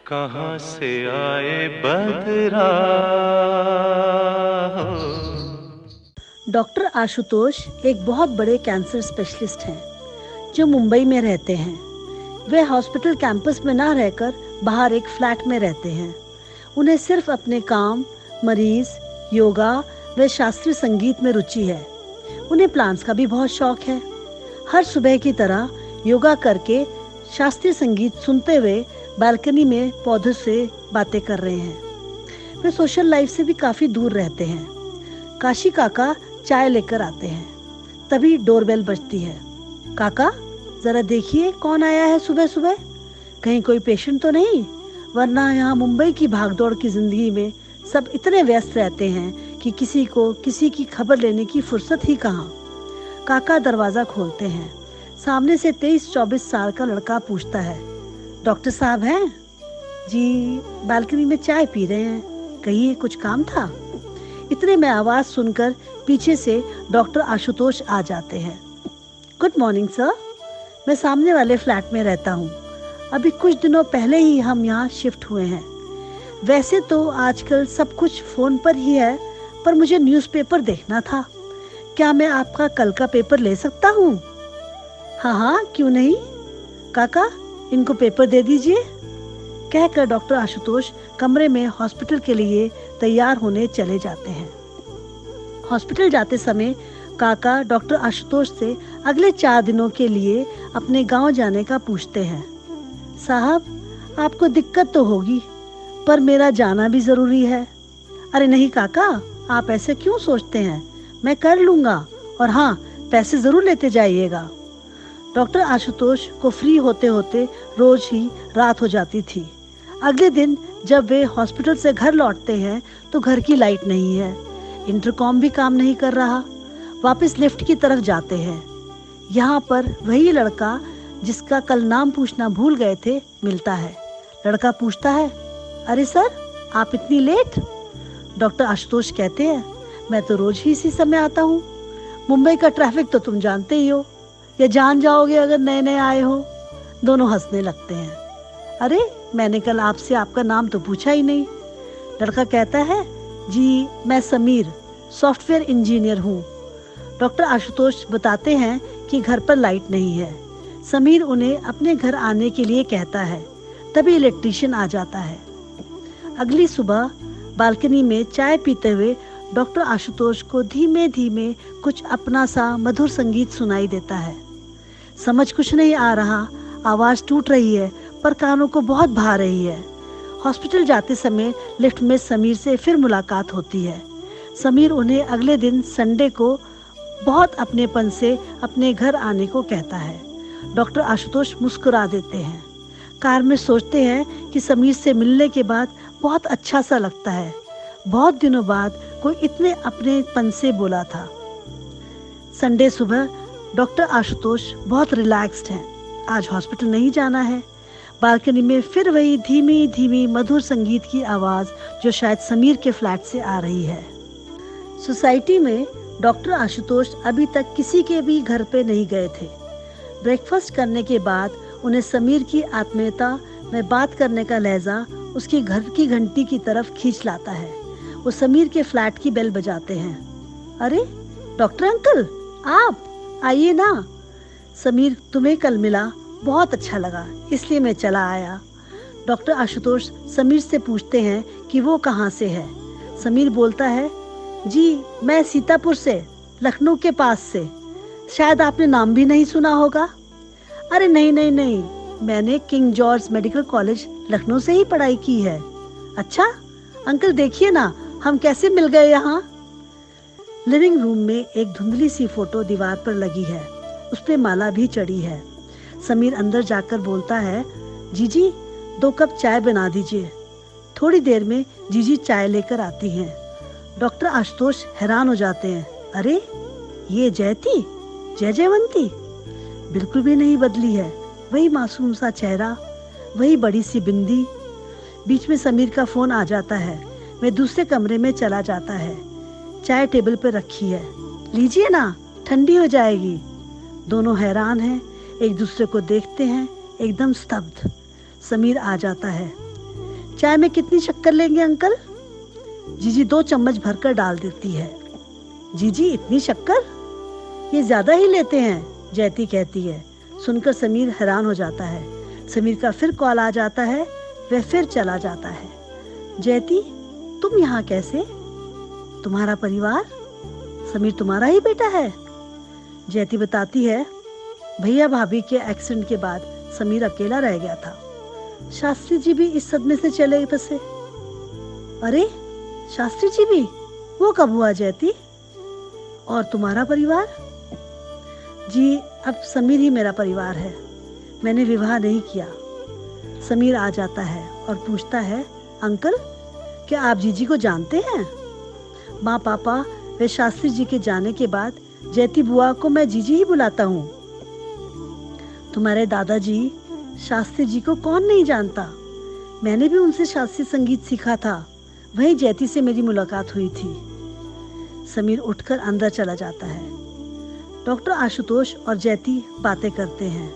कहाँ से आए बदरा हो। डॉक्टर आशुतोष एक बहुत बड़े कैंसर स्पेशलिस्ट हैं जो मुंबई में रहते हैं। वे हॉस्पिटल कैंपस में ना रहकर बाहर एक फ्लैट में रहते हैं। उन्हें सिर्फ अपने काम, मरीज, योगा व शास्त्रीय संगीत में रुचि है। उन्हें प्लांट्स का भी बहुत शौक है। हर सुबह की तरह योगा करके शास्त्रीय संगीत सुनते हुए बालकनी में पौधों से बातें कर रहे हैं। वे सोशल लाइफ से भी काफी दूर रहते हैं। काशी काका चाय लेकर आते हैं। तभी डोरबेल बजती है। काका, जरा देखिए कौन आया है सुबह सुबह। कहीं कोई पेशेंट तो नहीं, वरना यहाँ मुंबई की भागदौड़ की जिंदगी में सब इतने व्यस्त रहते हैं कि किसी को किसी की खबर लेने की फुर्सत ही कहाँ। काका दरवाजा खोलते हैं। सामने से 23-24 साल का लड़का पूछता है, डॉक्टर साहब हैं? जी, बालकनी में चाय पी रहे हैं। कहिए, कुछ काम था? इतने में आवाज सुनकर पीछे से डॉक्टर आशुतोष आ जाते हैं। गुड मॉर्निंग सर, मैं सामने वाले फ्लैट में रहता हूँ। अभी कुछ दिनों पहले ही हम यहाँ शिफ्ट हुए हैं। वैसे तो आजकल सब कुछ फोन पर ही है, पर मुझे न्यूज़पेपर देखना था। क्या मैं आपका कल का पेपर ले सकता हूँ? हाँ हाँ, क्यों नहीं। काका, इनको पेपर दे दीजिए। कहकर डॉक्टर आशुतोष कमरे में हॉस्पिटल के लिए तैयार होने चले जाते हैं। हॉस्पिटल जाते समय काका डॉक्टर आशुतोष से अगले 4 दिनों के लिए अपने गांव जाने का पूछते हैं। साहब, आपको दिक्कत तो होगी, पर मेरा जाना भी जरूरी है। अरे नहीं काका, आप ऐसे क्यों सोचते हैं, मैं कर लूंगा। और हाँ, पैसे जरूर लेते जाइएगा। डॉक्टर आशुतोष को फ्री होते होते रोज ही रात हो जाती थी। अगले दिन जब वे हॉस्पिटल से घर लौटते हैं तो घर की लाइट नहीं है, इंटरकॉम भी काम नहीं कर रहा। वापस लिफ्ट की तरफ जाते हैं। यहाँ पर वही लड़का जिसका कल नाम पूछना भूल गए थे मिलता है। लड़का पूछता है, अरे सर, आप इतनी लेट? डॉक्टर आशुतोष कहते हैं, मैं तो रोज ही इसी समय आता हूँ। मुंबई का ट्रैफिक तो तुम जानते ही हो, या जान जाओगे अगर नए नए आए हो। दोनों हंसने लगते हैं। अरे, मैंने कल आपसे आपका नाम तो पूछा ही नहीं। लड़का कहता है, जी मैं समीर, सॉफ्टवेयर इंजीनियर हूँ। डॉक्टर आशुतोष बताते हैं कि घर पर लाइट नहीं है। समीर उन्हें अपने घर आने के लिए कहता है। तभी इलेक्ट्रीशियन आ जाता है। अगली सुबह बालकनी में चाय पीते हुए डॉक्टर आशुतोष को धीमे धीमे कुछ अपना सा मधुर संगीत सुनाई देता है। समझ कुछ नहीं आ रहा, आवाज टूट रही है पर कानों को बहुत भा रही है। हॉस्पिटल जाते समय लिफ्ट में समीर से फिर मुलाकात होती है। समीर उन्हें अगले दिन संडे को बहुत अपनेपन से अपने घर आने को कहता है। डॉक्टर आशुतोष मुस्कुरा देते हैं। कार में सोचते हैं कि समीर से मिलने के बाद बहुत अच्छा सा लगता है। बहुत दिनों बाद कोई इतने अपनेपन से बोला था। संडे सुबह डॉक्टर आशुतोष बहुत रिलैक्स्ड हैं। आज हॉस्पिटल नहीं जाना है। बालकनी में फिर वही धीमी धीमी मधुर संगीत की आवाज जो शायद समीर के फ्लैट से आ रही है। सोसाइटी में डॉक्टर आशुतोष अभी तक किसी के भी घर पे नहीं गए थे। ब्रेकफास्ट करने के बाद उन्हें समीर की आत्मीयता में बात करने का लहजा उसकी घर की घंटी की तरफ खींच लाता है। वो समीर के फ्लैट की बेल बजाते हैं। अरे डॉक्टर अंकल, आप आइए ना। समीर, तुम्हें कल मिला, बहुत अच्छा लगा, इसलिए मैं चला आया। डॉक्टर आशुतोष समीर से पूछते हैं कि वो कहाँ से है। समीर बोलता है, जी मैं सीतापुर से, लखनऊ के पास से। शायद आपने नाम भी नहीं सुना होगा। अरे नहीं नहीं नहीं, मैंने king George medical college Lucknow से ही पढ़ाई की है। अच्छा अंकल, देखिए ना हम कैसे मिल गए यहाँ। लिविंग रूम में एक धुंधली सी फोटो दीवार पर लगी है, उस पे माला भी चढ़ी है। समीर अंदर जाकर बोलता है, जीजी 2 कप चाय बना दीजिए। थोड़ी देर में जीजी चाय लेकर आती हैं। डॉक्टर आशुतोष हैरान हो जाते हैं। अरे ये जयती, जयवंती बिल्कुल भी नहीं बदली है। वही मासूम सा चेहरा, वही बड़ी सी बिंदी। बीच में समीर का फोन आ जाता है। वह दूसरे कमरे में चला जाता है। चाय टेबल पर रखी है, लीजिए ना, ठंडी हो जाएगी। दोनों हैरान हैं, एक दूसरे को देखते हैं, एकदम स्तब्ध। समीर आ जाता है। चाय में कितनी शक्कर लेंगे अंकल? जीजी 2 चम्मच भरकर डाल देती है। जीजी इतनी शक्कर? ये ज्यादा ही लेते हैं, जयती कहती है। सुनकर समीर हैरान हो जाता है। समीर का फिर कॉल आ जाता है, वह फिर चला जाता है। जयती, तुम यहाँ कैसे? तुम्हारा परिवार? समीर तुम्हारा ही बेटा है? जयती बताती है, भैया भाभी के एक्सीडेंट के बाद समीर अकेला रह गया था। शास्त्री जी भी इस सदमे से चले बसे। अरे शास्त्री जी भी? वो कब हुआ जयती? और तुम्हारा परिवार? जी अब समीर ही मेरा परिवार है, मैंने विवाह नहीं किया। समीर आ जाता है और पूछता है, अंकल क्या आप जीजी को जानते हैं? माँ पापा वे शास्त्री जी के जाने के बाद जयती बुआ को मैं जीजी ही बुलाता हूँ। तुम्हारे दादाजी शास्त्री जी को कौन नहीं जानता, मैंने भी उनसे शास्त्रीय संगीत सीखा था, वहीं जयती से मेरी मुलाकात हुई थी। समीर उठकर अंदर चला जाता है। डॉक्टर आशुतोष और जयती बातें करते हैं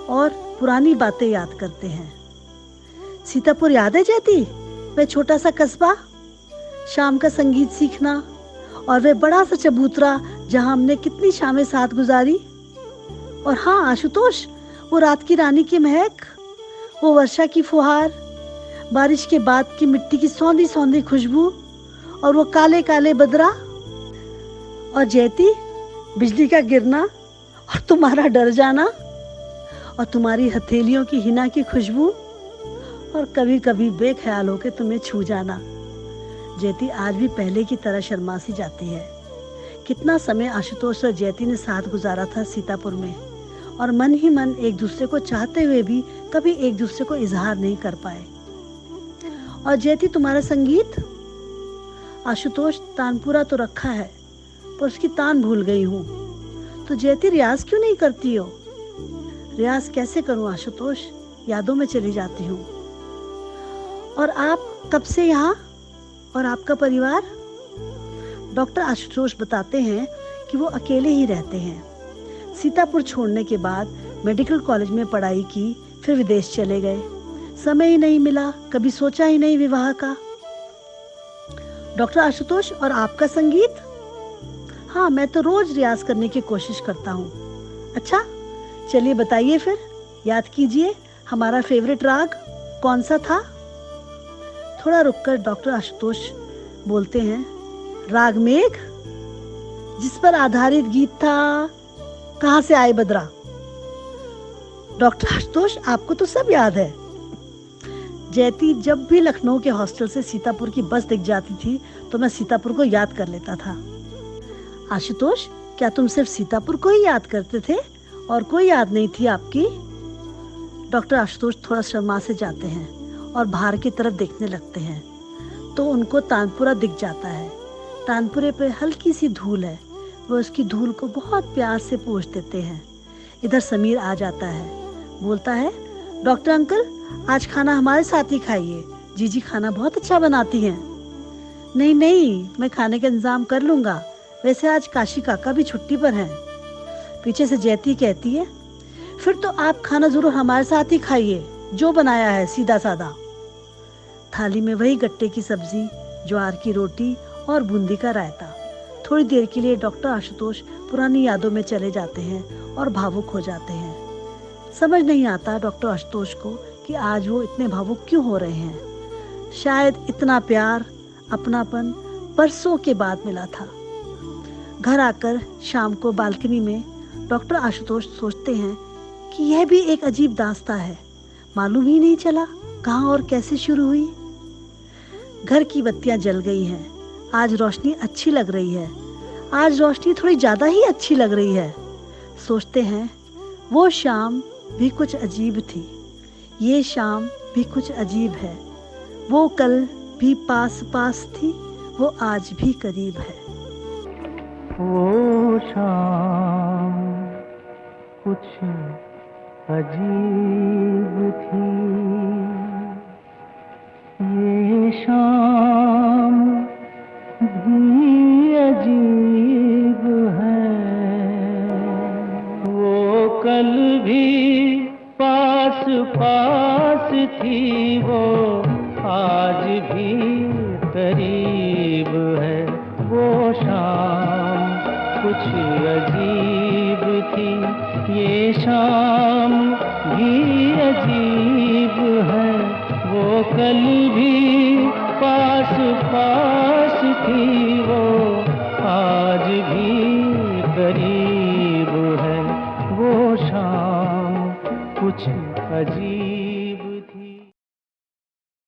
और पुरानी बातें याद करते हैं। सीतापुर याद है जयती? वह छोटा सा कस्बा, शाम का संगीत सीखना और वह बड़ा सा चबूतरा जहां हमने कितनी शामें साथ गुजारी। और हाँ आशुतोष, वो रात की रानी की महक, वो वर्षा की फुहार, बारिश के बाद की मिट्टी की सौंधी सौंधी खुशबू और वो काले काले बदरा। और जयती, बिजली का गिरना और तुम्हारा डर जाना और तुम्हारी हथेलियों की हिना की खुशबू और कभी कभी बेख्याल होकर तुम्हें छू जाना। जयती आज भी पहले की तरह शर्मा सी जाती है। कितना समय आशुतोष और जयती ने साथ गुजारा था सीतापुर में, और मन ही मन एक दूसरे को चाहते हुए भी कभी एक दूसरे को इजहार नहीं कर पाए। और जयती तुम्हारा संगीत? आशुतोष, तानपुरा तो रखा है पर उसकी तान भूल गई हूँ। तो जयती रियाज क्यों नहीं करती हो? रियाज कैसे करूँ आशुतोष, यादों में चली जाती हूँ। और आप कब से यहाँ? और आपका परिवार? डॉक्टर आशुतोष बताते हैं कि वो अकेले ही रहते हैं। सीतापुर छोड़ने के बाद मेडिकल कॉलेज में पढ़ाई की, फिर विदेश चले गए। समय ही नहीं मिला, कभी सोचा ही नहीं विवाह का। डॉक्टर आशुतोष, और आपका संगीत? हाँ, मैं तो रोज रियाज करने की कोशिश करता हूँ। अच्छा चलिए बताइए फिर, याद कीजिए हमारा फेवरेट राग कौन सा था? थोड़ा रुककर डॉक्टर आशुतोष बोलते हैं, राग मेघ, जिस पर आधारित गीत था कहाँ से आए बदरा। डॉक्टर आशुतोष, आपको तो सब याद है। जयती, जब भी लखनऊ के हॉस्टल से सीतापुर की बस दिख जाती थी तो मैं सीतापुर को याद कर लेता था। आशुतोष, क्या तुम सिर्फ सीतापुर को ही याद करते थे और कोई याद नहीं थी आपकी? डॉक्टर आशुतोष थोड़ा शर्मा से जाते हैं और बाहर की तरफ देखने लगते हैं तो उनको तानपुरा दिख जाता है। तानपुरे पे हल्की सी धूल है, वो उसकी धूल को बहुत प्यार से पोंछ देते हैं। इधर समीर आ जाता है, बोलता है, डॉक्टर अंकल आज खाना हमारे साथ ही खाइए, जीजी खाना बहुत अच्छा बनाती हैं। नहीं नहीं, मैं खाने का इंतजाम कर लूँगा, वैसे आज काशी काका भी छुट्टी पर हैं। पीछे से जयती कहती है, फिर तो आप खाना जरूर हमारे साथ ही खाइए, जो बनाया है सीधा सादा। थाली में वही गट्टे की सब्जी, ज्वार की रोटी और बूंदी का रायता। थोड़ी देर के लिए डॉक्टर आशुतोष पुरानी यादों में चले जाते हैं और भावुक हो जाते हैं। समझ नहीं आता डॉक्टर आशुतोष को कि आज वो इतने भावुक क्यों हो रहे हैं। शायद इतना प्यार, अपनापन बरसों के बाद मिला था। घर आकर शाम को बालकनी में डॉक्टर आशुतोष सोचते हैं कि यह भी एक अजीब दास्तां है, मालूम ही नहीं चला कहाँ और कैसे शुरू हुई। घर की बत्तियां जल गई हैं, आज रोशनी अच्छी लग रही है, आज रोशनी थोड़ी ज्यादा ही अच्छी लग रही है। सोचते हैं वो शाम भी कुछ अजीब थी, ये शाम भी कुछ अजीब है, वो कल भी पास पास थी, वो आज भी करीब है। वो शाम कुछ अजीब थी, ये शाम भी अजीब है, वो कल भी पास पास थी, वो अजीब थी ये शाम भी अजीब है, वो कल भी पास पास थी, वो आज भी करीब है, वो शाम कुछ अजीब